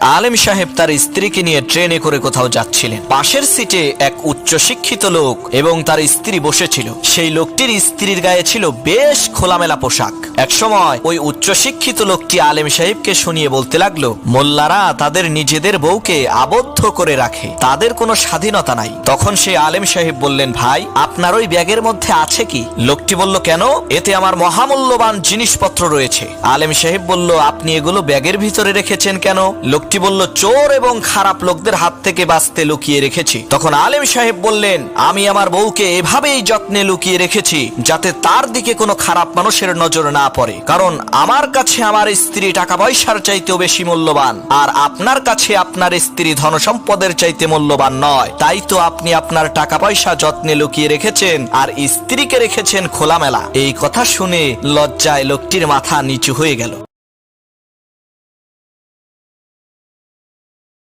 আলেম সাহেব তার স্ত্রীকে নিয়ে ট্রেনে করে কোথাও যাচ্ছিলেন। পাশের সিটে এক উচ্চশিক্ষিত লোক এবং তার স্ত্রী বসেছিল। সেই লোকটির স্ত্রীর গায়ে ছিল বেশ খোলামেলা পোশাক। এক সময় ওই উচ্চশিক্ষিত লোকটি আলেম সাহেবকে শুনিয়ে বলতে লাগলো, মোল্লারা তাদের নিজেদের বউকে আবদ্ধ করে রাখে, তাদের কোনো স্বাধীনতা নাই। তখন সেই আলেম সাহেব বললেন, ভাই আপনার ওই ব্যাগের মধ্যে আছে কি? লোকটি বলল, কেন? এতে আমার মহামূল্যবান জিনিসপত্র রয়েছে। আলেম সাহেব বলল, আপনি এগুলো ব্যাগের ভিতরে রেখেছেন কেন? লোকটি বলল, চোর এবং খারাপ লোকদের হাত থেকে বাঁচতে লুকিয়ে রেখেছি। তখন আলেম সাহেব বললেন, আমি আমার বউকে এভাবেই যত্নে লুকিয়ে রেখেছি যাতে তার দিকে কোনো খারাপ মানুষের নজর না পড়ে, কারণ আমার কাছে আমার স্ত্রী টাকা পয়সার চাইতেও বেশি মূল্যবান, আর আপনার কাছে আপনার স্ত্রী ধন সম্পদের চাইতে মূল্যবান নয়। তাই তো আপনি আপনার টাকা পয়সা যত্নে লুকিয়ে রেখেছেন আর স্ত্রীকে রেখেছেন খোলামেলা। এই কথা শুনে লজ্জায় লোকটির মাথা নিচু হয়ে গেল।